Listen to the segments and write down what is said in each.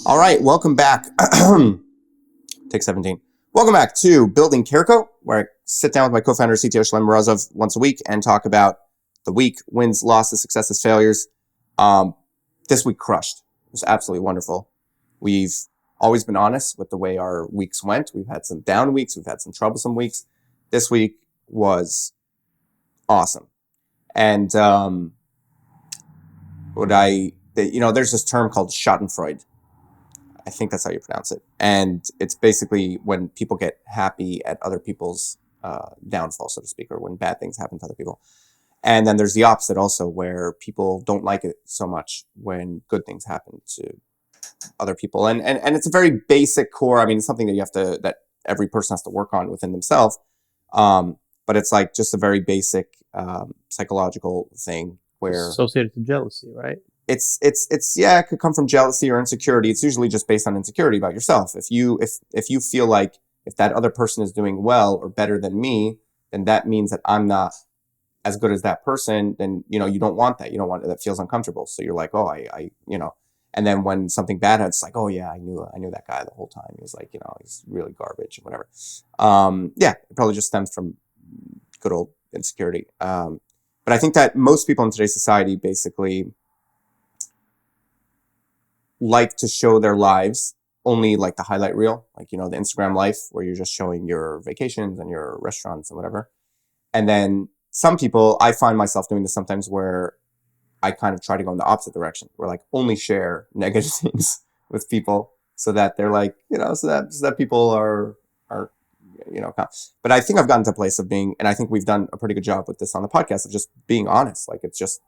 All right, welcome back. Take 17. Welcome back to Building CareCo, where I sit down with my co-founder, CTO Shalem Morozov, once a week and talk about the week, wins, losses, successes, failures. This week crushed. It was absolutely wonderful. We've always been honest with the way our weeks went. We've had some down weeks. We've had some troublesome weeks. This week was awesome. And there's this term called Schadenfreude. I think that's how you pronounce it. And it's basically when people get happy at other people's downfall, so to speak, or when bad things happen to other people. And then there's the opposite also, where people don't like it so much when good things happen to other people. And it's a very basic core. I mean, it's something that that every person has to work on within themselves. But it's like just a very basic psychological thing where associated to jealousy, right? It's it could come from jealousy or insecurity. It's usually just based on insecurity about yourself. If you feel like if that other person is doing well or better than me, then that means that I'm not as good as that person. Then, you don't want that. You don't want that feels uncomfortable. So you're like, oh, and then when something bad happens, it's like, oh yeah, I knew that guy the whole time. He was like, he's really garbage and whatever. It probably just stems from good old insecurity. But I think that most people in today's society basically like to show their lives only like the highlight reel, like, the Instagram life where you're just showing your vacations and your restaurants and whatever. And then some people, I find myself doing this sometimes where I kind of try to go in the opposite direction, where like only share negative things with people so that they're like, so that people are, but I think I've gotten to a place of being, and I think we've done a pretty good job with this on the podcast of just being honest. Like it's just,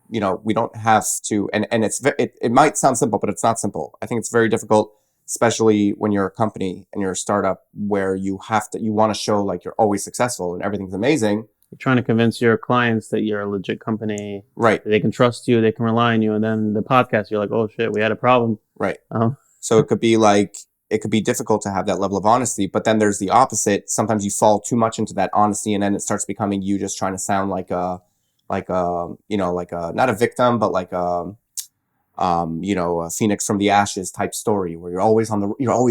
we don't have to, and it might sound simple, but it's not simple. I think it's very difficult, especially when you're a company and you're a startup where you want to show like you're always successful and everything's amazing. You're trying to convince your clients that you're a legit company. Right. They can trust you, they can rely on you. And then the podcast, you're like, oh shit, we had a problem. Right. So it could be difficult to have that level of honesty, but then there's the opposite. Sometimes you fall too much into that honesty and then it starts becoming you just trying to sound like a not a victim, but like a phoenix from the ashes type story where you're always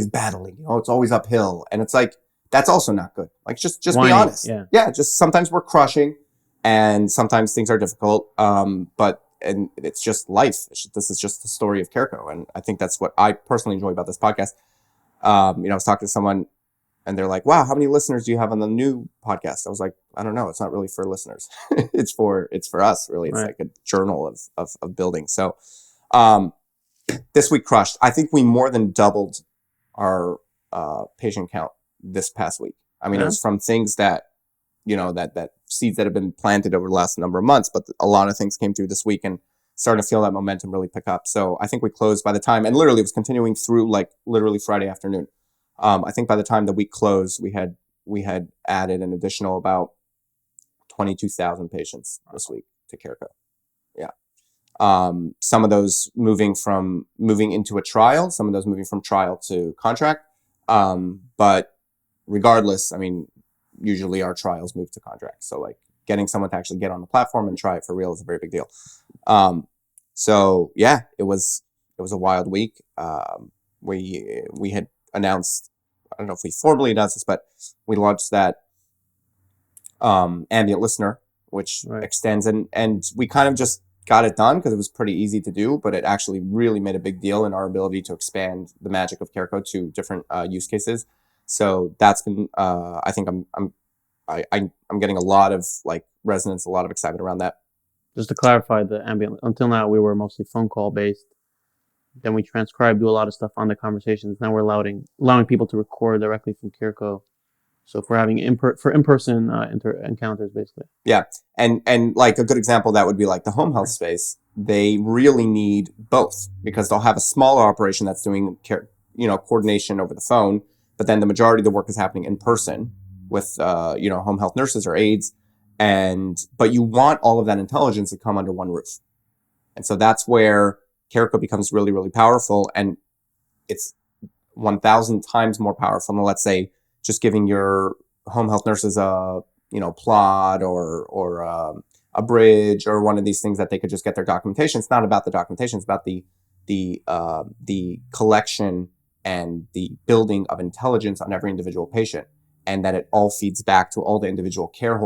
battling, it's always uphill. And it's like, that's also not good. Like just be honest. Yeah. Just sometimes we're crushing and sometimes things are difficult. But it's just life. This is just the story of CareCo. And I think that's what I personally enjoy about this podcast. I was talking to someone and they're like, wow, how many listeners do you have on the new podcast? I was like, I don't know. It's not really for listeners. It's for us, really. It's like a journal of building. So, this week crushed. I think we more than doubled our, patient count this past week. I mean, It was from things that, that seeds that have been planted over the last number of months, but a lot of things came through this week and starting to feel that momentum really pick up. So I think we closed by the time, and literally it was continuing through like literally Friday afternoon. I think by the time the week closed, we had added an additional about 22,000 patients this week to CareCo. Yeah. Some of those moving into a trial, some of those moving from trial to contract. But regardless, I mean, usually our trials move to contract. So like getting someone to actually get on the platform and try it for real is a very big deal. So yeah, it was a wild week. We had announced, I don't know if we formally announced this, but we launched that Ambient listener, which extends and we kind of just got it done because it was pretty easy to do, but it actually really made a big deal in our ability to expand the magic of CareCo to different use cases. So that's been I think I'm getting a lot of like resonance, a lot of excitement around that. Just to clarify, the Ambient, until now we were mostly phone call based. Then we transcribe, do a lot of stuff on the conversations. Now we're allowing people to record directly from CareCo. So if we're having in-person encounters, basically. Yeah, and like a good example of that would be like the home health space. They really need both because they'll have a smaller operation that's doing coordination over the phone, but then the majority of the work is happening in person with home health nurses or aides, but you want all of that intelligence to come under one roof, and so that's where CareCo becomes really, really powerful, and it's 1,000 times more powerful than, let's say, just giving your home health nurses a plot or a bridge or one of these things that they could just get their documentation. It's not about the documentation; it's about the the collection and the building of intelligence on every individual patient, and that it all feeds back to all the individual care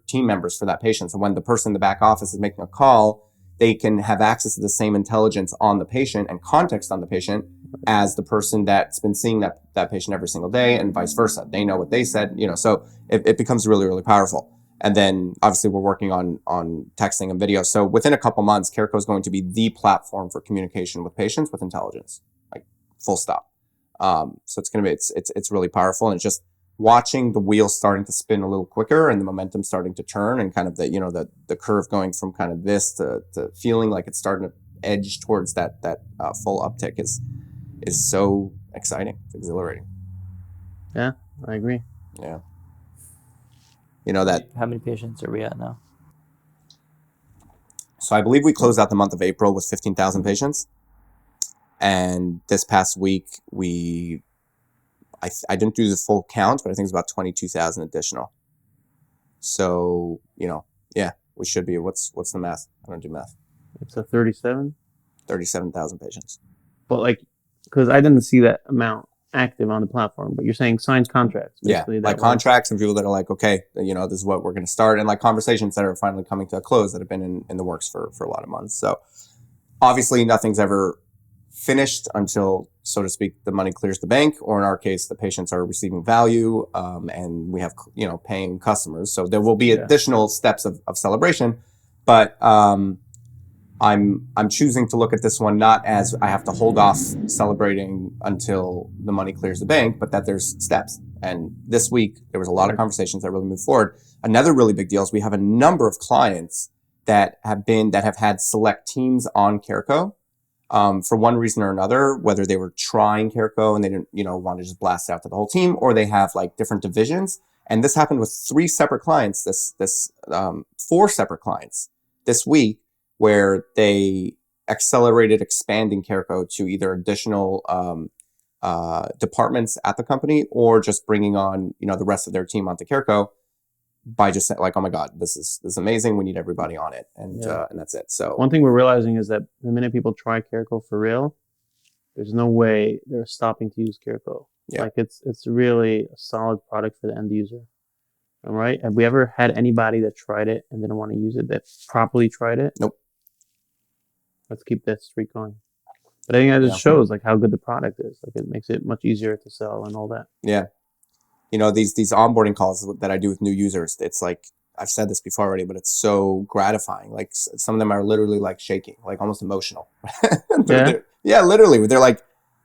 team members for that patient. So when the person in the back office is making a call, they can have access to the same intelligence on the patient and context on the patient as the person that's been seeing that patient every single day, and vice versa. They know what they said, so it becomes really, really powerful. And then obviously we're working on texting and video. So within a couple months, CareCo is going to be the platform for communication with patients with intelligence, like full stop. So it's going to be, it's really powerful, and it's just watching the wheel starting to spin a little quicker and the momentum starting to turn, and kind of the curve going from kind of this to feeling like it's starting to edge towards that full uptick is so exciting. It's exhilarating. Yeah, I agree. Yeah. How many patients are we at now? So I believe we closed out the month of April with 15,000 patients. And this past week, I didn't do the full count, but I think it's about 22,000 additional. So, yeah, we should be, what's the math? I don't do math. It's a 37,000 patients. But because I didn't see that amount active on the platform, but you're saying signed contracts. Basically, yeah, contracts and people that are like, okay, this is what we're going to start, and conversations that are finally coming to a close that have been in the works for a lot of months. So obviously nothing's ever finished until, so to speak, the money clears the bank, or in our case, the patients are receiving value, and we have, paying customers. So there will be additional steps of celebration, but, I'm choosing to look at this one not as I have to hold off celebrating until the money clears the bank, but that there's steps. And this week there was a lot of conversations that really moved forward. Another really big deal is we have a number of clients that have had select teams on CareCo, for one reason or another, whether they were trying CareCo and they didn't, want to just blast out to the whole team, or they have different divisions. And this happened with 4 separate clients this week, where they accelerated expanding CareCo to either additional departments at the company, or just bringing on the rest of their team onto CareCo by just saying oh my God, this is amazing. We need everybody on it, and that's it. So one thing we're realizing is that the minute people try CareCo for real, there's no way they're stopping to use CareCo. Yeah. It's really a solid product for the end user. All right. Have we ever had anybody that tried it and didn't want to use it, that properly tried it? Nope. Let's keep that streak going. But I think that just shows how good the product is. It makes it much easier to sell and all that. Yeah. These onboarding calls that I do with new users, it's I've said this before already, but it's so gratifying. Some of them are literally shaking, almost emotional. Yeah, literally. They're like,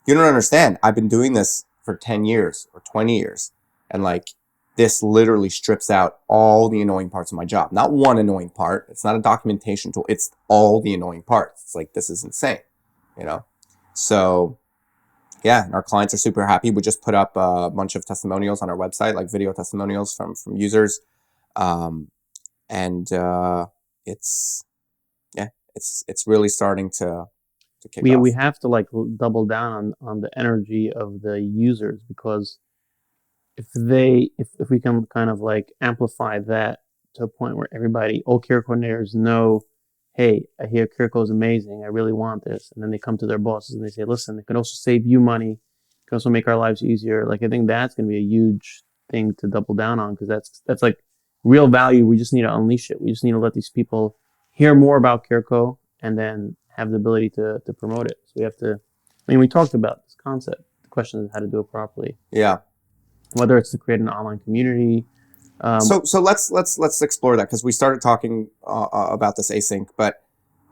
you don't understand. I've been doing this for 10 years or 20 years. And this literally strips out all the annoying parts of my job. Not one annoying part. It's not a documentation tool. It's all the annoying parts. It's this is insane, So yeah, and our clients are super happy. We just put up a bunch of testimonials on our website, video testimonials from users. It's really starting to kick off. We have to double down on the energy of the users, because if we can kind of amplify that to a point where all care coordinators know, hey, I hear CareCo is amazing, I really want this, and then they come to their bosses and they say, listen, it can also save you money, it can also make our lives easier. I think that's going to be a huge thing to double down on, because that's real value. We just need to unleash it. We just need to let these people hear more about CareCo and then have the ability to promote it. So we have to, we talked about this concept. The question is how to do it properly. Yeah. Whether it's to create an online community. So let's explore that, because we started talking about this async, but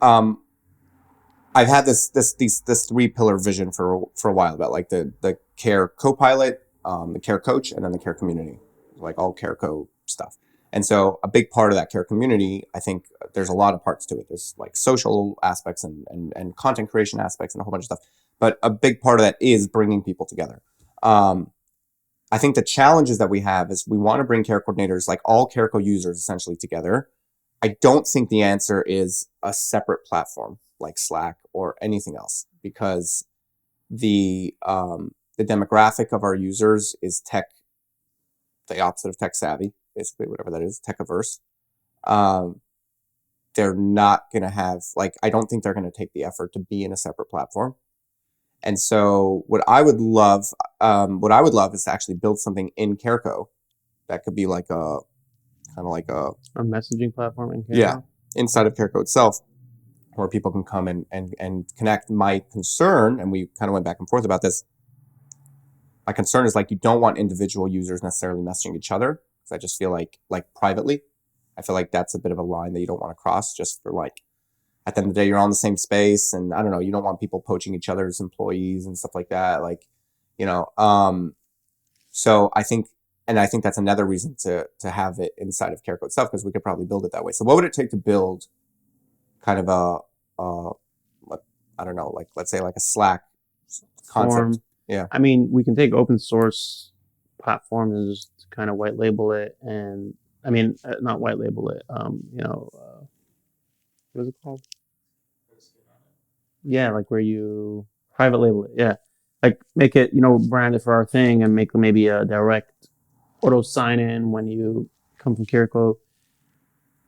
I've had this 3-pillar vision for a while about the care co-pilot, the care coach, and then the care community, all CareCo stuff. And so a big part of that care community, I think there's a lot of parts to it. There's social aspects and content creation aspects and a whole bunch of stuff. But a big part of that is bringing people together. I think the challenges that we have is we want to bring care coordinators, all CareCo users, essentially together. I don't think the answer is a separate platform like Slack or anything else, because the demographic of our users is the opposite of tech savvy, basically, whatever that is, tech averse. they're not going to have, like, I don't think they're going to take the effort to be in a separate platform. And so what I would love is to actually build something in CareCo that could be like a kind of like a messaging platform in CareCo. Yeah, inside of CareCo itself, where people can come and connect. My concern, and we kind of went back and forth about this, my concern is like you don't want individual users necessarily messaging each other, because I just feel like privately, I feel like that's a bit of a line that you don't want to cross, just for like, at the end of the day, you're on the same space, and I don't know, you don't want people poaching each other's employees and stuff like that. Like, you know, so I think that's another reason to have it inside of CareCo itself, because we could probably build it that way. So what would it take to build kind of I don't know, like, let's say like a Slack concept? Yeah. I mean, we can take open source platforms and just kind of white label it, and I mean, not white label it, you know, what is it called? Yeah, like where you private label it. Yeah, like make it, you know, brand it for our thing, and make maybe a direct auto sign in when you come from CareCo.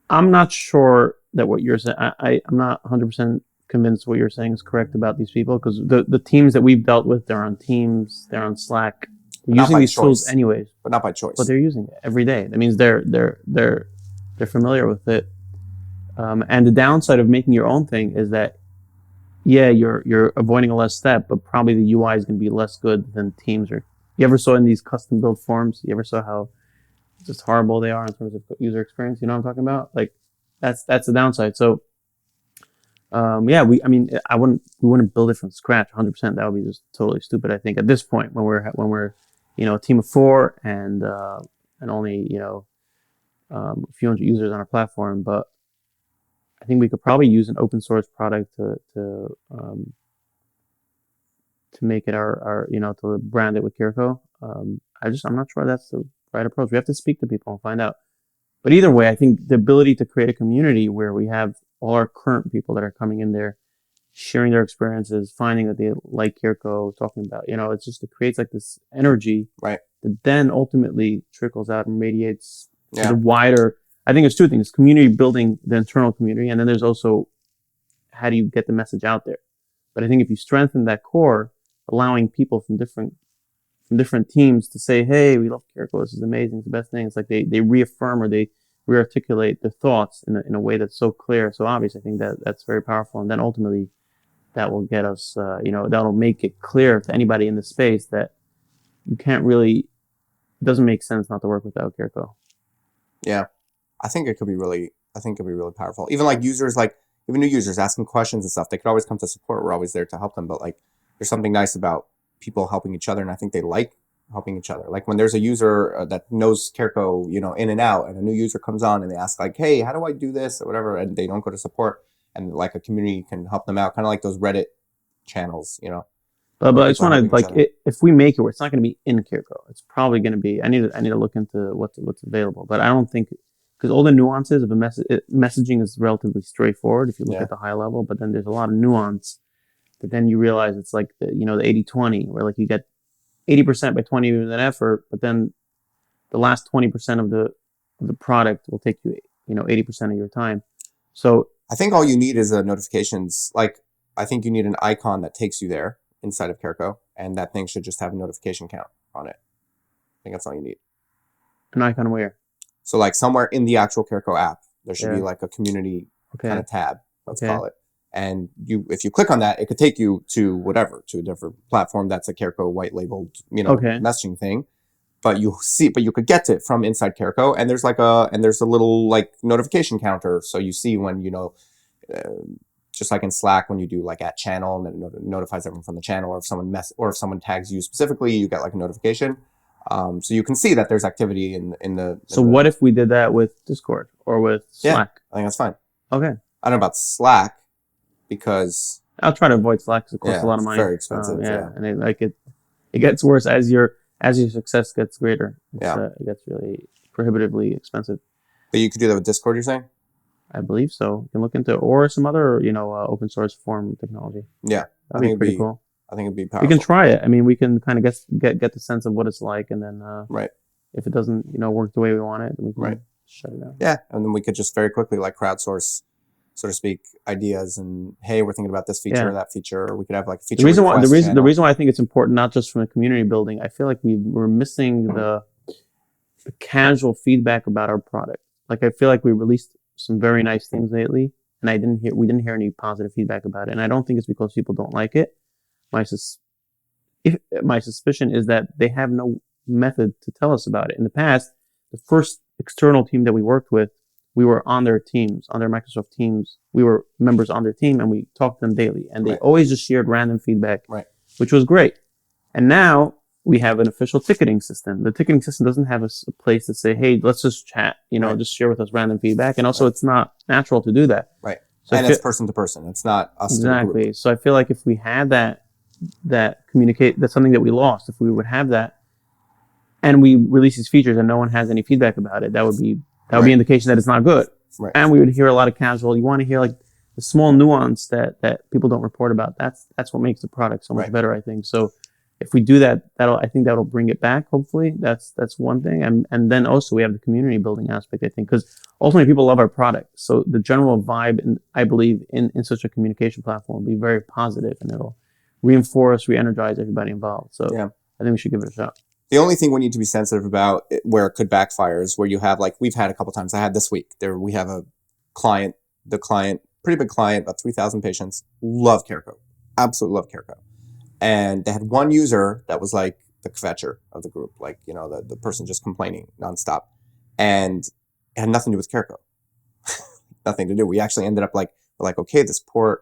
I'm not sure that what you're saying. I'm not 100% convinced what you're saying is correct about these people, because the teams that we've dealt with, they're on Teams, they're on Slack, they're using these tools anyways, but not by choice. But they're using it every day. That means they're familiar with it. And the downside of making your own thing is that, yeah, you're avoiding a less step, but probably the UI is going to be less good than Teams. Or you ever saw in these custom built forms? You ever saw how just horrible they are in terms of user experience? You know what I'm talking about? Like that's the downside. So yeah, we wouldn't build it from scratch 100%. That would be just totally stupid. I think at this point when we're you know, a team of 4 and only, you know, a few hundred users on our platform, but I think we could probably use an open source product to make it our you know, to brand it with CareCo. I'm not sure that's the right approach. We have to speak to people and find out. But either way, I think the ability to create a community where we have all our current people that are coming in there, sharing their experiences, finding that they like CareCo, talking about, you know, it creates like this energy, right, that then ultimately trickles out and radiates to the wider. I think there's two things: community building, the internal community, and then there's also how do you get the message out there. But I think if you strengthen that core, allowing people from different teams to say, hey, we love CareCo, this is amazing, it's the best thing. It's like they reaffirm or they rearticulate their thoughts in a way that's so clear, so obvious. I think that's very powerful. And then ultimately that will get us, you know, that'll make it clear to anybody in the space that you can't really, it doesn't make sense not to work without CareCo. Yeah. I think it could be really powerful. Even like users, like even new users asking questions and stuff, they could always come to support. We're always there to help them. But like, there's something nice about people helping each other, and I think they like helping each other. Like when there's a user that knows CareCo, you know, in and out, and a new user comes on and they ask like, hey, how do I do this or whatever, and they don't go to support, and like a community can help them out, kind of like those Reddit channels, you know. But I just want to like, if we make it where it's not going to be in CareCo, it's probably going to be. I need to look into what's available, but I don't think, because all the nuances of messaging is relatively straightforward if you look at the high level, but then there's a lot of nuance that then you realize it's like the 80-20, where like you get 80% by 20 of that effort, but then the last 20% of the product will take you 80% of your time. So I think all you need is a notifications. Like I think you need an icon that takes you there inside of CareCo, and that thing should just have a notification count on it. I think that's all you need. An icon where? So like somewhere in the actual CareCo app, there should be like a community kind of tab, let's call it. And if you click on that, it could take you to a different platform that's a CareCo white labeled, messaging thing. But you could get to it from inside CareCo, and there's a little like notification counter. So you see when, just like in Slack, when you do like at channel, and then it notifies everyone from the channel, or if someone tags you specifically, you get like a notification. So you can see that there's activity in the. So what if we did that with Discord or with Slack? I think that's fine. Okay. I don't know about Slack, because I'll try to avoid Slack because it costs a lot of money. Very expensive. And it gets worse as your success gets greater. It gets really prohibitively expensive. But you could do that with Discord, you're saying? I believe so. You can look into, or some other open source form technology. Yeah, that'd be pretty cool. I think it'd be powerful. We can try it. I mean, we can kind of get the sense of what it's like, and then if it doesn't work the way we want it, then we can shut it down. Yeah, and then we could just very quickly like crowdsource so to speak, ideas and, hey, we're thinking about this feature or that feature, or we could have like a feature the reason why I think it's important, not just from a community building, I feel like we're missing the casual feedback about our product. Like I feel like we released some very nice things lately, and we didn't hear any positive feedback about it. And I don't think it's because people don't like it. My suspicion is that they have no method to tell us about it. In the past, the first external team that we worked with, we were on their teams, on their Microsoft Teams. We were members on their team, and we talked to them daily. And they always just shared random feedback, which was great. And now we have an official ticketing system. The ticketing system doesn't have a place to say, hey, let's just chat, just share with us random feedback. And also it's not natural to do that. Right. So it's person to person. It's not us exactly. to the group. So I feel like if we had that communicate, that's something that we lost. If we would have that and we release these features and no one has any feedback about it, that would be an indication that it's not good. Right. And we would hear a lot of casual, you want to hear like the small nuance that people don't report about. That's what makes the product so much better, I think. So if we do that, I think that'll bring it back. Hopefully, that's one thing, and then also we have the community building aspect. I think because ultimately people love our product, so the general vibe, I believe, in such a communication platform will be very positive, and it'll reinforce, re-energize everybody involved. So I think we should give it a shot. The only thing we need to be sensitive about where it could backfire is where you have, like we've had a couple times. I had this week. We have a client, pretty big client, about 3,000 patients, love CareCo, absolutely love CareCo. And they had one user that was like the kvetcher of the group, like, the person just complaining nonstop. And it had nothing to do with CareCo. Nothing to do. We actually ended up we're like, okay, this poor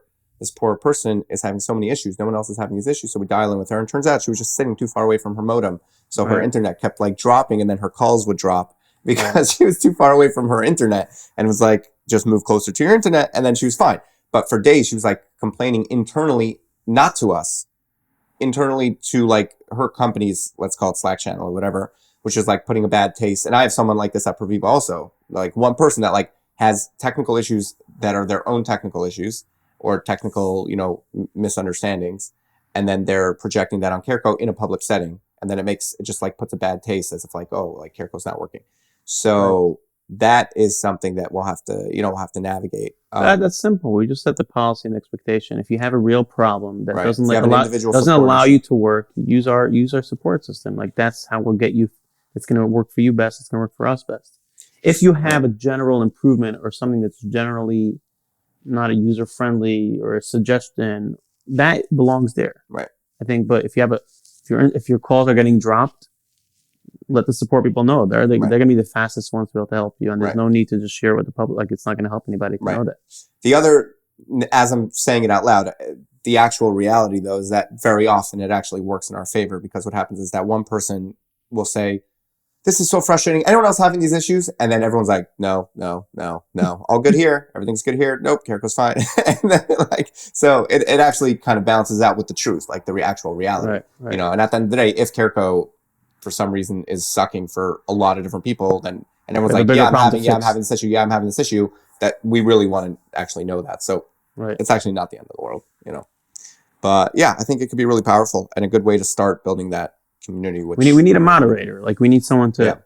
person is having so many issues. No one else is having these issues. So we dial in with her, and turns out she was just sitting too far away from her modem. So her internet kept like dropping, and then her calls would drop because she was too far away from her internet, and it was like, just move closer to your internet. And then she was fine. But for days, she was like complaining internally, not to us, internally to like her company's, let's call it Slack channel or whatever, which is like putting a bad taste. And I have someone like this at Proviva also, like one person that like has technical issues that are their own technical issues or technical, misunderstandings. And then they're projecting that on CareCo in a public setting. And then it just like puts a bad taste as if like, oh, like CareCo's not working. So that is something that we'll have to navigate. That's simple. We just set the policy and expectation. If you have a real problem that doesn't doesn't allow you to work, use our support system. Like that's how we'll get you. It's going to work for you best. It's going to work for us best. If you have a general improvement or something that's generally not a user friendly or a suggestion, that belongs there. Right. I think. But if your calls are getting dropped, let the support people know. They're going to be the fastest ones to be able to help you. And there's no need to just share with the public. Like it's not going to help anybody to know that. The other, as I'm saying it out loud, the actual reality though, is that very often it actually works in our favor, because what happens is that one person will say, this is so frustrating. Anyone else having these issues? And then everyone's like, no. All good here. Everything's good here. Nope. CareCo's fine. And then so it actually kind of balances out with the truth, like the actual reality, and at the end of the day, if CareCo for some reason is sucking for a lot of different people, then, and everyone's like, I'm having this issue. I'm having this issue, that we really want to actually know that. So it's actually not the end of the world, but I think it could be really powerful and a good way to start building that community. Which we need a moderator. Like we need someone to,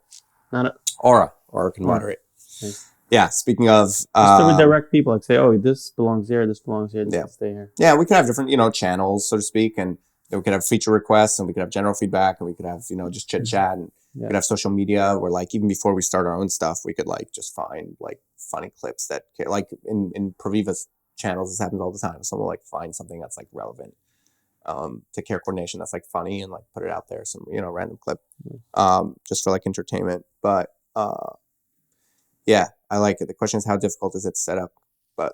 Aura can moderate. Speaking of, just to redirect people, like say, oh, this belongs here, this belongs here, this can stay here. Yeah, we could have different, channels, so to speak, and we could have feature requests, and we could have general feedback, and we could have, just chit chat, and we could have social media where like, even before we start our own stuff, we could like just find like funny clips that like in Proviva's channels, this happens all the time. Someone will like find something that's like relevant to care coordination that's like funny, and like put it out there, some random clip, just for like entertainment. But I like it. The question is, how difficult is it to set up? But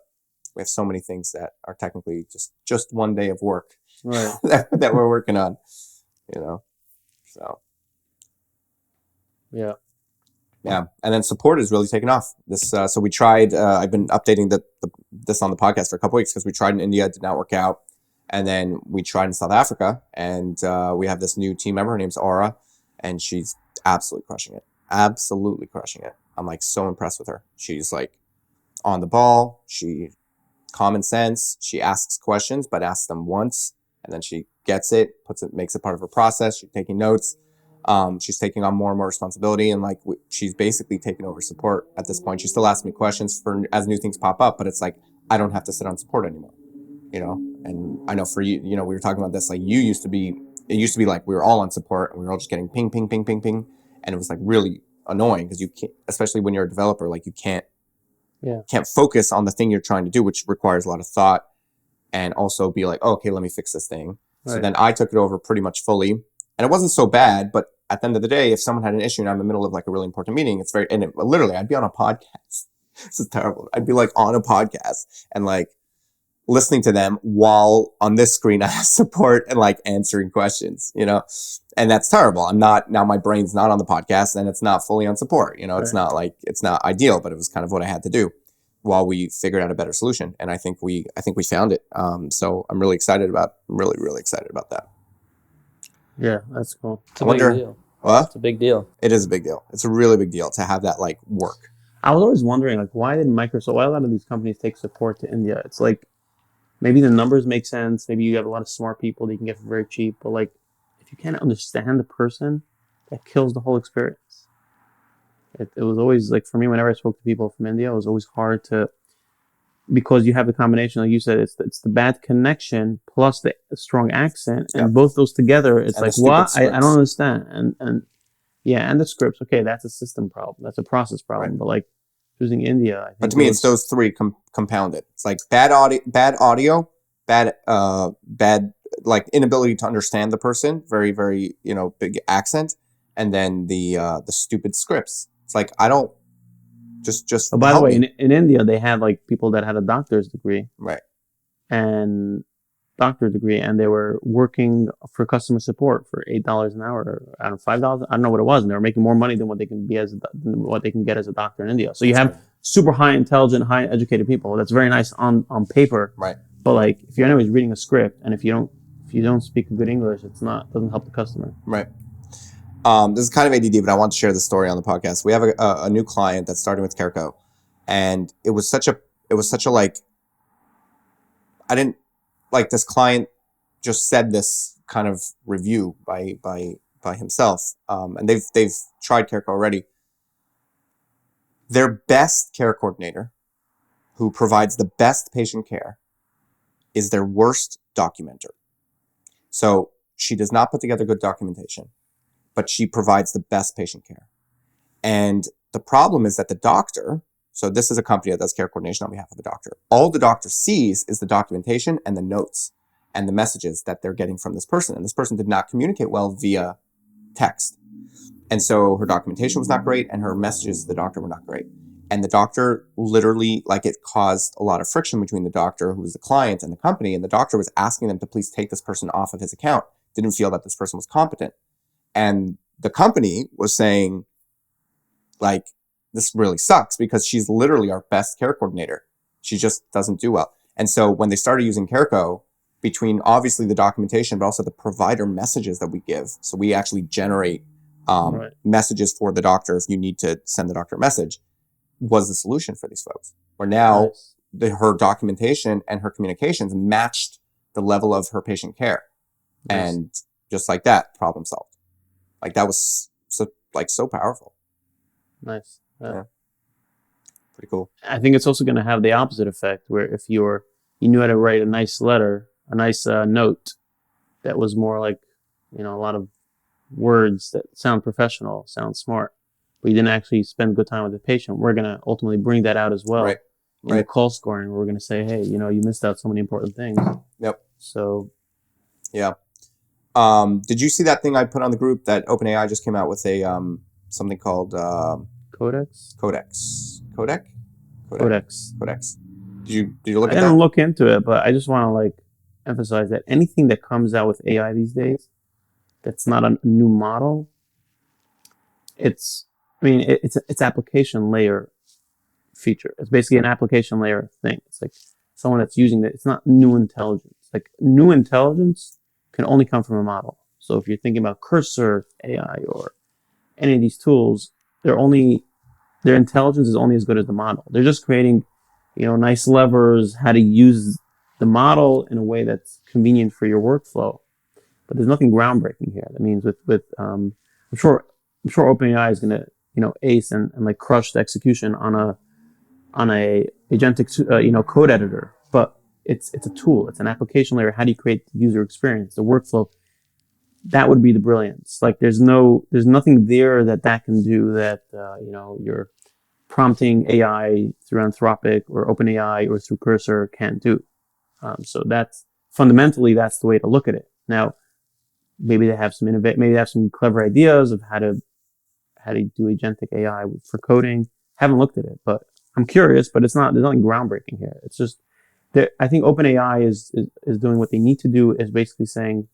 we have so many things that are technically just one day of work that we're working on, so and then support is really taken off. This so we tried, I've been updating this on the podcast for a couple weeks, because we tried in India, it did not work out. And then we tried in South Africa, and we have this new team member. Her name's Aura, and she's absolutely crushing it. I'm like so impressed with her. She's like on the ball. She common sense. She asks questions, but asks them once, and then she gets it, makes it part of her process. She's taking notes. She's taking on more and more responsibility, and she's basically taken over support at this point. She still asks me questions as new things pop up, but it's like I don't have to sit on support anymore, you know? And I know for you, you know, we were talking about this, like it used to be like we were all on support and we were all just getting ping, ping, ping, ping, ping. And it was like really annoying because you can't, especially when you're a developer, like you can't focus on the thing you're trying to do, which requires a lot of thought, and also be like, oh, okay, let me fix this thing. Right. So then I took it over pretty much fully, and it wasn't so bad, but at the end of the day, if someone had an issue and I'm in the middle of like a really important meeting, it's very, and it, literally I'd be on a podcast. This is terrible. I'd be like on a podcast and like listening to them while on this screen I have support and like answering questions, you know, and that's terrible. I'm not, now my brain's not on the podcast and it's not fully on support. You know, it's not like, it's not ideal, but it was kind of what I had to do while we figured out a better solution. And I think we found it. So I'm really excited about, really excited about that. Yeah, that's cool. It's a big deal. What? It's a big deal. It is a big deal. It's a really big deal to have that like work. I was always wondering, like, why a lot of these companies take support to India? It's like, maybe the numbers make sense. Maybe you have a lot of smart people that you can get for very cheap. But like, if you can't understand the person, that kills the whole experience. It was always like, for me, whenever I spoke to people from India, it was always hard to, because you have the combination, like you said, it's the bad connection plus the strong accent, and both those together, it's and like, what? I don't understand. And the scripts, okay, that's a system problem. That's a process problem. Right. But like, choosing India, I think. But to me, it's those three compounded. It's like bad audio, bad like inability to understand the person, very, very, you know, big accent, and then the stupid scripts. It's like, I don't just. Oh, by the way, in India, they had like people that had a doctor's degree, right, and they were working for customer support for $8 an hour, or I don't know, $5. I don't know what it was, and they were making more money than what they can get as a doctor in India. So you have super high intelligent, high educated people. That's very nice on paper, right? But like, if you're anyways reading a script, and if you don't speak good English, doesn't help the customer, right? This is kind of ADD, but I want to share the story on the podcast. We have a new client that's starting with CareCo, and it was such a like, I didn't like this client just said this kind of review by himself, and they've tried CareCo already. Their best care coordinator, who provides the best patient care, is their worst documenter. So she does not put together good documentation, but she provides the best patient care. And the problem is that the doctor, so this is a company that does care coordination on behalf of the doctor. All the doctor sees is the documentation and the notes and the messages that they're getting from this person. And this person did not communicate well via text. And so her documentation was not great, and her messages to the doctor were not great. And the doctor literally, like, it caused a lot of friction between the doctor, who was the client, and the company. And the doctor was asking them to please take this person off of his account, didn't feel that this person was competent. And the company was saying, like, this really sucks because she's literally our best care coordinator. She just doesn't do well. And so when they started using CareCo, between obviously the documentation, but also the provider messages that we give, so we actually generate messages for the doctor if you need to send the doctor a message, was the solution for these folks. Where now her documentation and her communications matched the level of her patient care. Nice. And just like that, problem solved. Like, that was so powerful. Nice. Yeah. Pretty cool. I think it's also going to have the opposite effect, where if you knew how to write a nice letter, a nice note that was more like, you know, a lot of words that sound professional, sound smart, but you didn't actually spend good time with the patient, we're going to ultimately bring that out as well. Right. In the call scoring, we're going to say, hey, you know, you missed out so many important things. Yep. So. Yeah. Did you see that thing I put on the group that OpenAI just came out with a something called Codex? Codex. Did you look at that? I didn't look into it, but I just want to like emphasize that anything that comes out with AI these days that's not a new model, it's application layer feature. It's basically an application layer thing. It's like someone that's using that. It's not new intelligence. Like, new intelligence can only come from a model. So if you're thinking about Cursor AI or any of these tools, their intelligence is only as good as the model. They're just creating, you know, nice levers, how to use the model in a way that's convenient for your workflow. But there's nothing groundbreaking here. That means I'm sure OpenAI is going to, you know, ace and like crush the execution on on a agentic code editor, but it's a tool. It's an application layer. How do you create the user experience, the workflow? That would be the brilliance. Like there's nothing there that can do that. You're prompting AI through Anthropic or OpenAI or through Cursor can't do. So that's fundamentally that's the way to look at it. Now, maybe they have some clever ideas of how to do agentic AI for coding. Haven't looked at it, but I'm curious. But there's nothing groundbreaking here. It's just that I think OpenAI is doing what they need to do. Is basically saying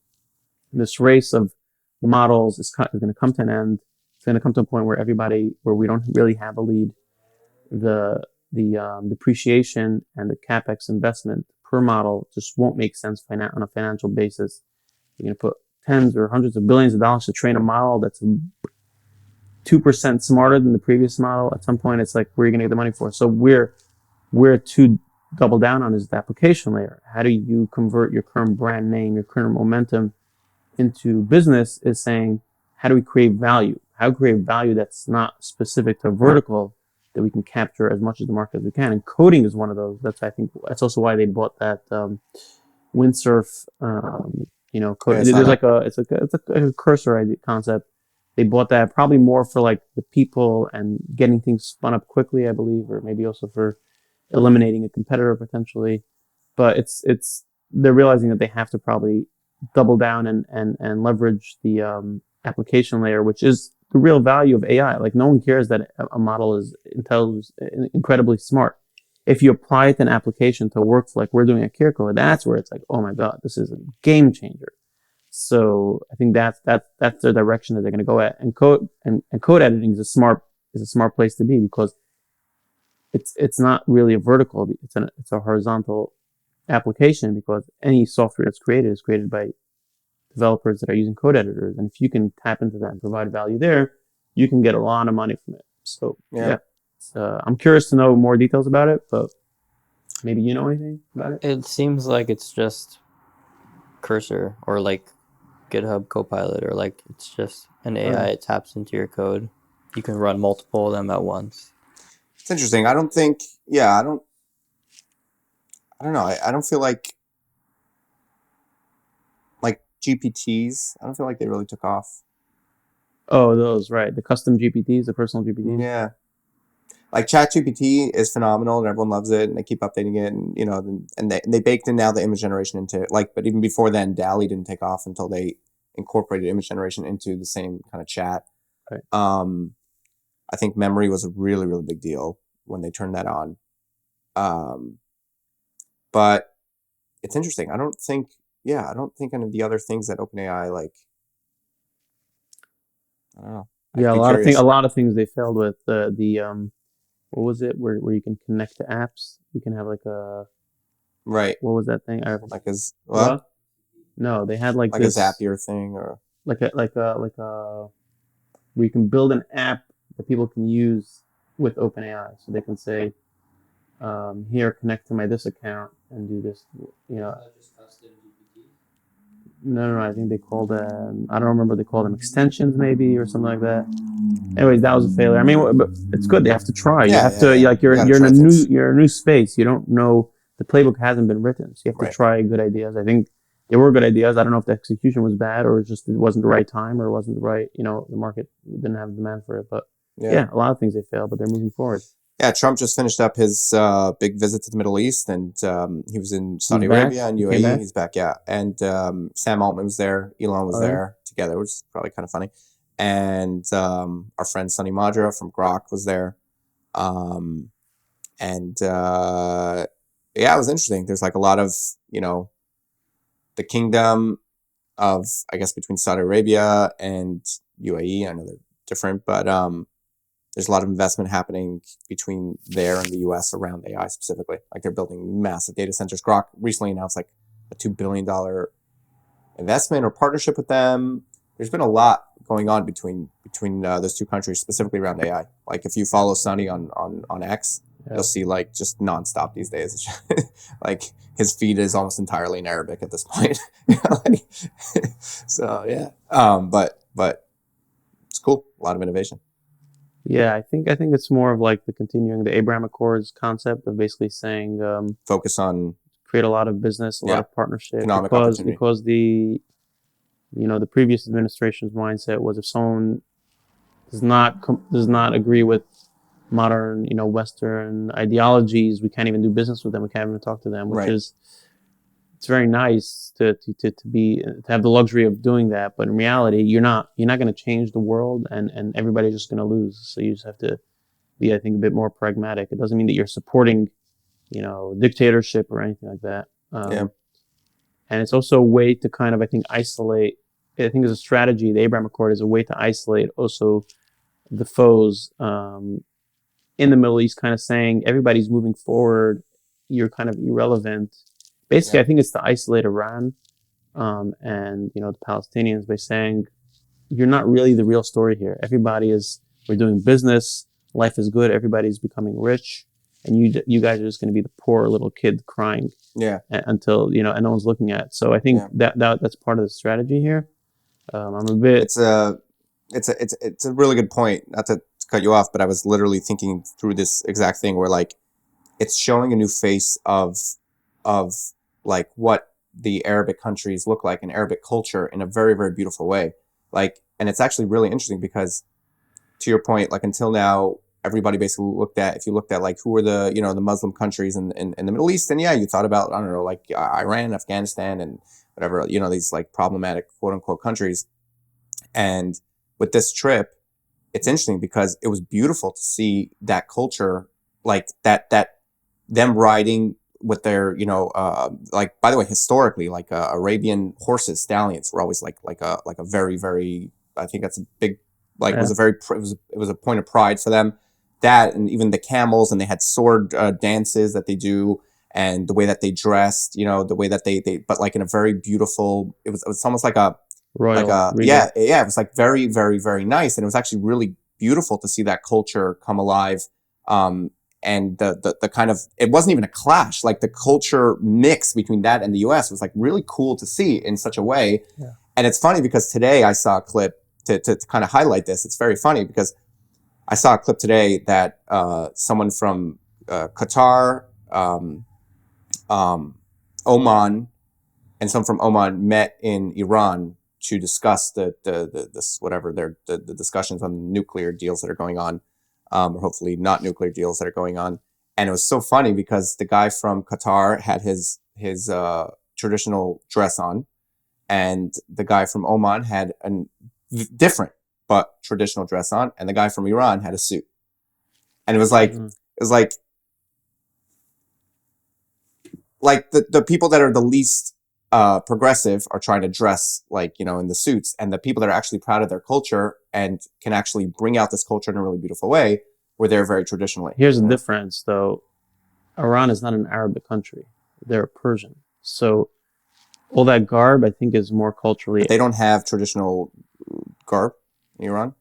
this race of models is going to come to an end. It's going to come to a point where we don't really have a lead. The depreciation and the capex investment per model just won't make sense on a financial basis. You're going to put tens or hundreds of billions of dollars to train a model that's 2% smarter than the previous model. At some point, it's like, where are you going to get the money for? So where to double down on is the application layer. How do you convert your current brand name, your current momentum into business? Is saying, how do we create value? How do we create value that's not specific to a vertical, that we can capture as much of the market as we can? And coding is one of those. That's also why they bought that windsurf. Code. There's it's a cursor idea concept. They bought that probably more for like the people and getting things spun up quickly, I believe, or maybe also for eliminating a competitor potentially. But they're realizing that they have to probably double down and leverage the application layer, which is the real value of AI. Like no one cares that a model is incredibly smart. If you apply it to an application to workflow like we're doing at CareCo, that's where it's like, oh my God, this is a game changer. So I think that's the direction that they're going to go at. And code editing is a smart place to be, because it's not really a vertical. It's a horizontal application, because any software that's created is created by developers that are using code editors. And if you can tap into that and provide value there, you can get a lot of money from it. So yeah. I'm curious to know more details about it, but maybe you know anything about it? It seems like it's just Cursor or like GitHub Copilot, or like it's just an AI. It taps into your code. You can run multiple of them at once. It's interesting. I don't know. I don't feel like GPTs. I don't feel like they really took off. Oh, those, right. The custom GPTs, the personal GPTs. Yeah. Like ChatGPT is phenomenal and everyone loves it and they keep updating it, and they baked in now the image generation into it. But even before then, DALL-E didn't take off until they incorporated image generation into the same kind of chat. Right. I think memory was a really, really big deal when they turned that on. But it's interesting. I don't think any of the other things that OpenAI I don't know. Yeah, a lot of things they failed with. What was it where you can connect to apps? You can have like a right. What was that thing? No, they had like this, a Zapier thing, or like a where you can build an app that people can use with OpenAI. So they can say, here, connect to my this account and do this. No, I think they called them, I don't remember, they called them extensions maybe or something like that. Anyways, that was a failure. I mean, but it's good. They have to try. You have to, you're in a new space. You don't know, the playbook hasn't been written. So you have to try good ideas. I think they were good ideas. I don't know if the execution was bad or just it wasn't the right time or it wasn't the right, the market didn't have demand for it. But yeah, a lot of things they failed, but they're moving forward. Yeah, Trump just finished up his big visit to the Middle East, and he was in Saudi Arabia and UAE. He's back, yeah. And Sam Altman was there. Elon was there together, which is probably kind of funny. And our friend Sunny Madra from Grok was there. It was interesting. There's like a lot of, the kingdom of, I guess, between Saudi Arabia and UAE. I know they're different, but there's a lot of investment happening between there and the US around AI specifically. Like they're building massive data centers. Grok recently announced like a $2 billion investment or partnership with them. There's been a lot going on between those two countries, specifically around AI. Like if you follow Sunny on X, you'll see like just nonstop these days. Like his feed is almost entirely in Arabic at this point. So yeah. But it's cool. A lot of innovation. Yeah, I think it's more of like the continuing the Abraham Accords concept of basically saying focus on create a lot of business, a lot of partnership, economic opportunity. Because the the previous administration's mindset was if someone does not agree with modern Western ideologies, we can't even do business with them. We can't even talk to them, which is it's very nice to have the luxury of doing that, but in reality, you're not going to change the world, and everybody's just going to lose. So you just have to be, I think, a bit more pragmatic. It doesn't mean that you're supporting, dictatorship or anything like that. And it's also a way to kind of, I think, isolate. I think as a strategy, the Abraham Accord is a way to isolate also the foes in the Middle East, kind of saying everybody's moving forward. You're kind of irrelevant. Basically, I think it's to isolate Iran and the Palestinians by saying you're not really the real story here. We're doing business, life is good, everybody's becoming rich, and you guys are just going to be the poor little kid crying until and no one's looking at. So I think that's part of the strategy here. I'm a bit. It's a really good point. Not to cut you off, but I was literally thinking through this exact thing where like it's showing a new face of like what the Arabic countries look like and Arabic culture in a very, very beautiful way. Like, and it's actually really interesting because to your point, like until now, everybody basically if you looked at like who were the, the Muslim countries in the Middle East, and you thought about, I don't know, like Iran, Afghanistan, and whatever, these like problematic quote unquote countries. And with this trip, it's interesting because it was beautiful to see that culture, like that them riding with their, like, by the way, historically, like Arabian horses, stallions were always like a very, very, I think that's a big, like, it was a point of pride for them. That, and even the camels, and they had sword dances that they do, and the way that they dressed, the way that they but like in a very beautiful, it was almost like a royal, it was like very, very, very nice, and it was actually really beautiful to see that culture come alive. And the kind of, it wasn't even a clash, like the culture mix between that and the US was like really cool to see in such a way. And it's funny because today I saw a clip to kind of highlight this. It's very funny because I saw a clip today that someone from Qatar, Oman, and someone from Oman met in Iran to discuss the discussions on nuclear deals that are going on, or hopefully not nuclear deals that are going on. And it was so funny because the guy from Qatar had his traditional dress on, and the guy from Oman had a different but traditional dress on, and the guy from Iran had a suit. And it was like the people that are the least progressive are trying to dress like, in the suits, and the people that are actually proud of their culture and can actually bring out this culture in a really beautiful way, where they're very traditionally. Here's the difference though. Iran is not an Arabic country. They're Persian. So all that garb, I think, is more culturally. But they don't have traditional garb in Iran?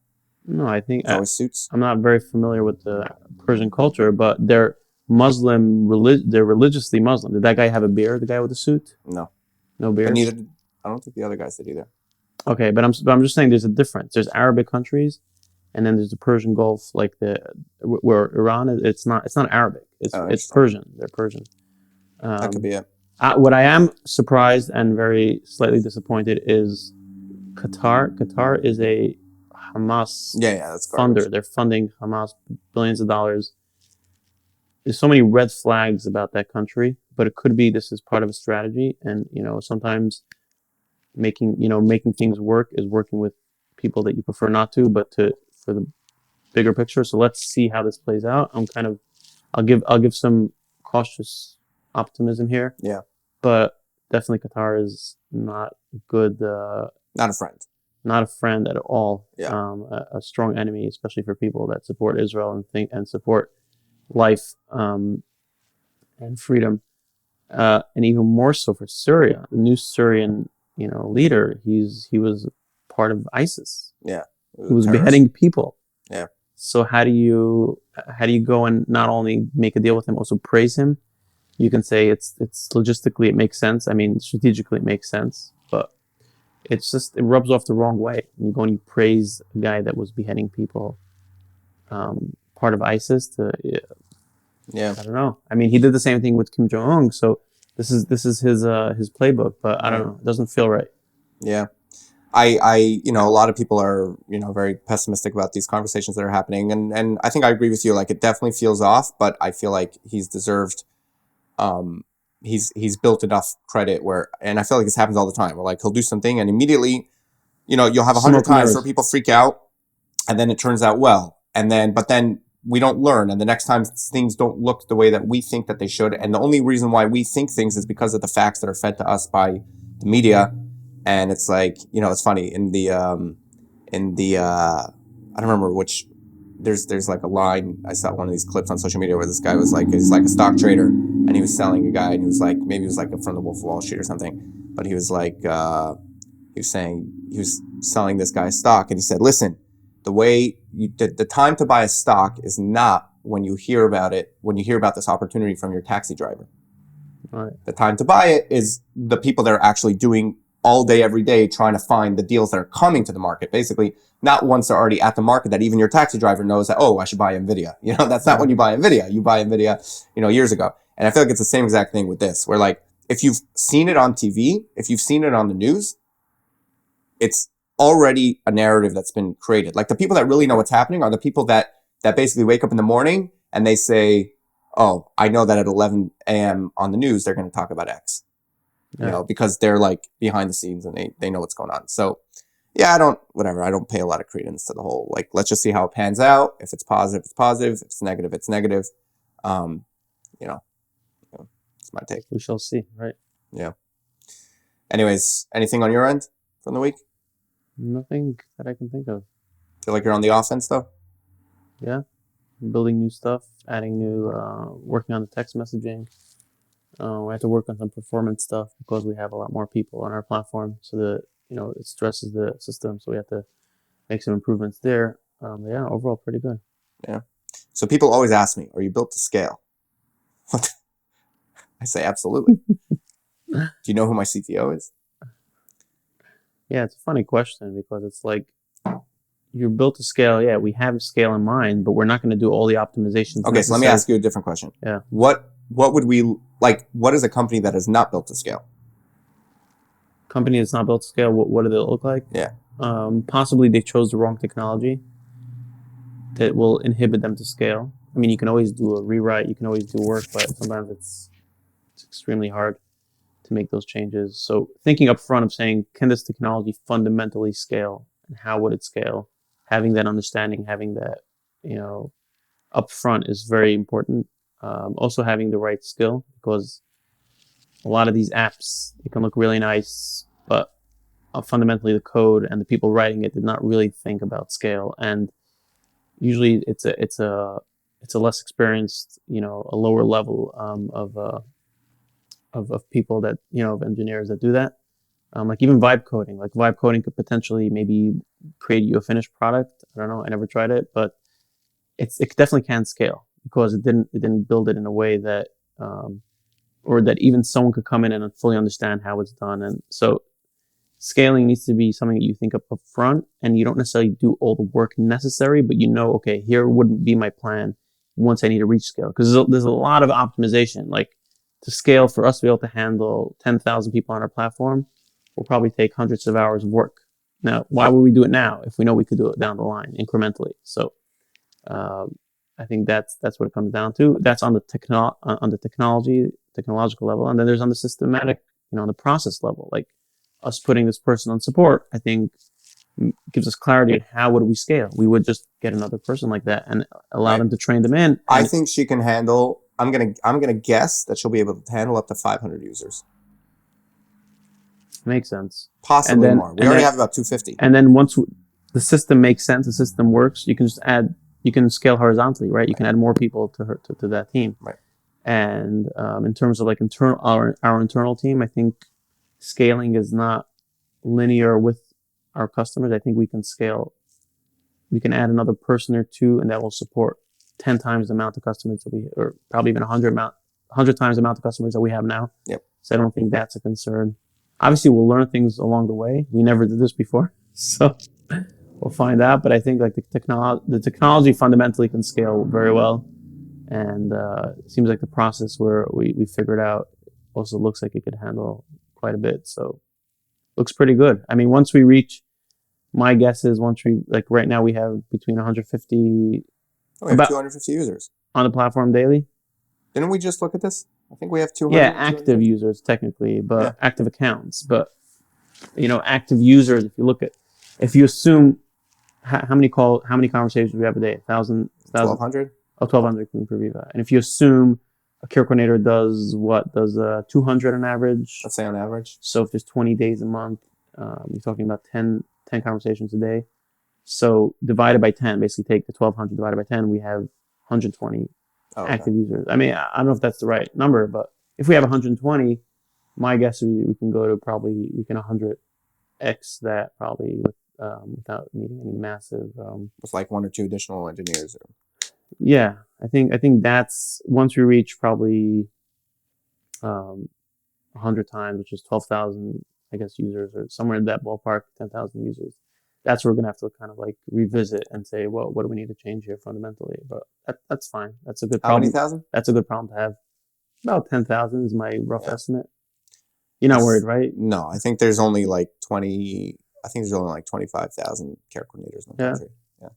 No, I think. It's always suits? I'm not very familiar with the Persian culture, but they're Muslim, they're religiously Muslim. Did that guy have a beard, the guy with the suit? No. No beard? I don't think the other guys did either. Okay, but I'm just saying there's a difference. There's Arabic countries, and then there's the Persian Gulf, like where Iran is. It's not Arabic. It's Persian. They're Persian. That could be it. What I am surprised and very slightly disappointed is Qatar. Qatar is a Hamas that's funder. They're funding Hamas billions of dollars. There's so many red flags about that country, but it could be this is part of a strategy. And, sometimes making things work is working with people that you prefer not to, but for the bigger picture. So let's see how this plays out. I'll give some cautious optimism here. Yeah. But definitely Qatar is not good. Not a friend. Not a friend at all. Yeah. A strong enemy, especially for people that support Israel and support life and freedom, and even more so for Syria. The new Syrian, leader. He was part of ISIS. Yeah. He was beheading people. Yeah. So how do you go and not only make a deal with him, also praise him? You can say it's logistically it makes sense. I mean, strategically it makes sense, but it rubs off the wrong way. You go and you praise a guy that was beheading people. part of ISIS to, Yeah. I don't know. I mean, he did the same thing with Kim Jong-un, so this is his playbook, but I don't know. It doesn't feel right. Yeah. I a lot of people are, very pessimistic about these conversations that are happening. And I think I agree with you. Like, it definitely feels off, but I feel like he's deserved, he's built enough credit and I feel like this happens all the time where, like, he'll do something and immediately, you'll have 100 times where people freak out and then it turns out well. But then we don't learn. And the next time things don't look the way that we think that they should. And the only reason why we think things is because of the facts that are fed to us by the media. And it's like, it's funny in the I don't remember which, there's like a line. I saw one of these clips on social media where this guy was like, he's like a stock trader and he was selling a guy and he was like, maybe it was like from the Wolf of Wall Street or something, but he was like, he was saying he was selling this guy stock and he said, listen, the way the time to buy a stock is not when you hear about this opportunity from your taxi driver. All right. The time to buy it is the people that are actually doing all day, every day, trying to find the deals that are coming to the market. Basically, not once they're already at the market that even your taxi driver knows that, I should buy NVIDIA. That's not when you buy NVIDIA. You buy NVIDIA, years ago. And I feel like it's the same exact thing with this, where, like, if you've seen it on TV, if you've seen it on the news, it's already a narrative that's been created. Like, the people that really know what's happening are the people that basically wake up in the morning and they say, oh, I know that at 11 a.m. on the news, they're going to talk about X. Because they're, like, behind the scenes and they know what's going on. So, yeah, I don't pay a lot of credence to the whole, like, let's just see how it pans out. If it's positive, it's positive. If it's negative, it's negative. It's my take. We shall see, right? Yeah. Anyways, anything on your end from the week? Nothing that I can think of. Feel like you're on the offense, though? Yeah. Building new stuff, adding new, working on the text messaging. We have to work on some performance stuff because we have a lot more people on our platform. So that, it stresses the system. So we have to make some improvements there. Yeah, overall pretty good. Yeah. So people always ask me, are you built to scale? What? I say, absolutely. Do you know who my CTO is? Yeah, it's a funny question because it's like, you're built to scale. Yeah, we have scale in mind, but we're not going to do all the optimizations. Okay, so let me ask you a different question. Yeah. What would we like? What is a company that is not built to scale? Company that's not built to scale. What do they look like? Yeah. Possibly they chose the wrong technology that will inhibit them to scale. I mean, you can always do a rewrite, you can always do work, but sometimes it's extremely hard to make those changes. So thinking up front of saying, can this technology fundamentally scale, and how would it scale? Having that understanding, having that, up front is very important. Also having the right skill, because a lot of these apps, they can look really nice, but fundamentally the code and the people writing it did not really think about scale. And usually it's a less experienced, a lower level of people that, of engineers that do that. Like even vibe coding. Like vibe coding could potentially maybe create you a finished product. I don't know. I never tried it, but it definitely can scale because it didn't build it in a way that, or that even someone could come in and fully understand how it's done. And so scaling needs to be something that you think up front, and you don't necessarily do all the work necessary, but okay, here would be my plan once I need to reach scale. Because there's a lot of optimization. Like to scale, for us to be able to handle 10,000 people on our platform will probably take hundreds of hours of work. Now, why would we do it now if we know we could do it down the line incrementally? So I think that's what it comes down to. That's on the technological level, and then there's on the systematic, on the process level. Like us putting this person on support, I think gives us clarity on how would we scale. We would just get another person like that and allow them to train them in. I think she can handle. I'm gonna guess that she'll be able to handle up to 500 users. Makes sense. Possibly more. We already have about 250. And then once the system makes sense, the system works, you can just add. You can scale horizontally, right? You can add more people to that team. Right. And in terms of like our internal team, I think scaling is not linear with our customers. I think we can scale. We can add another person or two, and that will support 10 times the amount of customers that or probably even 100 times the amount of customers that we have now. Yep. So I don't think that's a concern. Obviously, we'll learn things along the way. We never did this before, so we'll find out. But I think like the technology fundamentally can scale very well, and it seems like the process where we figured out also looks like it could handle quite a bit. So looks pretty good. I mean, once we reach, my guess is once we like right now we have between 150. We have 250 users on the platform daily. Didn't we just look at this? I think we have 200. Yeah, active users technically, but active accounts. But active users. If you assume how many conversations we have a day, 1,000, 1,200. Oh, 1,200 per Viva. And if you assume a care coordinator does 200 on average. Let's say on average. So if there's 20 days a month, you're talking about 10 conversations a day. So divided by 10, basically take the 1,200 divided by 10, we have 120 active users. I mean, I don't know if that's the right number, but if we have 120, my guess is we can go to probably 100x that probably without needing any massive. With like 1 or 2 additional engineers. Yeah, I think that's once we reach probably 100 times, which is 12,000, I guess, users or somewhere in that ballpark, 10,000 users. That's where we're gonna have to kind of like revisit and say, well, what do we need to change here fundamentally? But that's fine. That's a good problem. How many thousand? That's a good problem to have. About 10,000 is my rough estimate. You're not worried, right? No, I think there's only like 20. I think there's only like 25,000 care coordinators in the country. Yeah.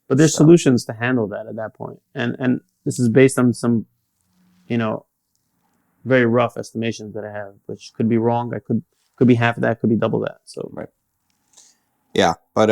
But there's solutions to handle that at that point, and this is based on some, very rough estimations that I have, which could be wrong. I could be half of that, could be double that. So right. Yeah, but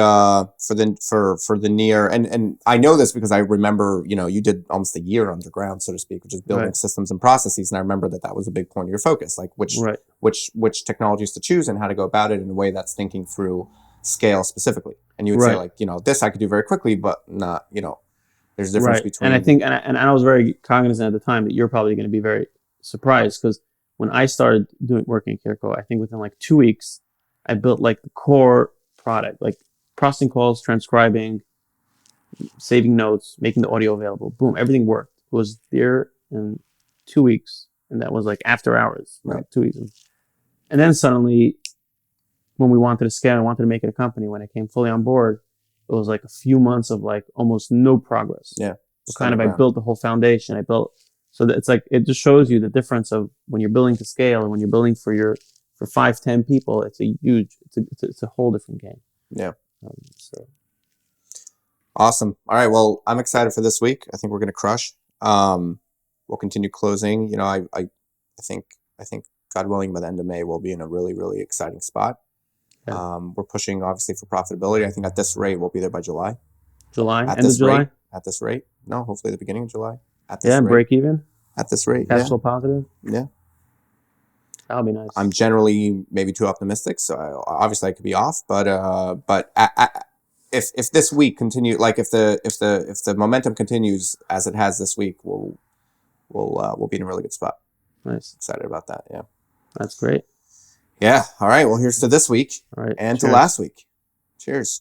for the near and I know this because I remember you did almost a year underground, so to speak, which is building systems and processes, and I remember that was a big point of your focus, like which technologies to choose and how to go about it in a way that's thinking through scale specifically. And you would say like this I could do very quickly, but not there's a difference between. And I think and I was very cognizant at the time that you're probably going to be very surprised because when I started working at CareCo, I think within like 2 weeks I built like the core product, like processing calls, transcribing, saving notes, making the audio available. Boom, everything worked. It was there in 2 weeks, and that was like after hours, right? 2 weeks. And then suddenly, when we wanted to scale and wanted to make it a company, when I came fully on board, it was like a few months of like almost no progress. Yeah. So I built the whole foundation. So that it's like, it just shows you the difference of when you're building to scale and when you're building for 5-10 people, it's a whole different game. Yeah. Awesome. All right. Well, I'm excited for this week. I think we're going to crush. We'll continue closing. I think God willing, by the end of May, we'll be in a really, really exciting spot. Yeah. We're pushing obviously for profitability. I think at this rate, we'll be there by July. End of July? At this rate. No, hopefully the beginning of July. At this rate. Break even? At this rate. Cash flow positive? Yeah. That'll be nice. I'm generally maybe too optimistic, so obviously I could be off. But if this week continue, like if the momentum continues as it has this week, we'll be in a really good spot. Nice. Excited about that. Yeah. That's great. Yeah. All right. Well, here's to this week. All right. And to last week. Cheers.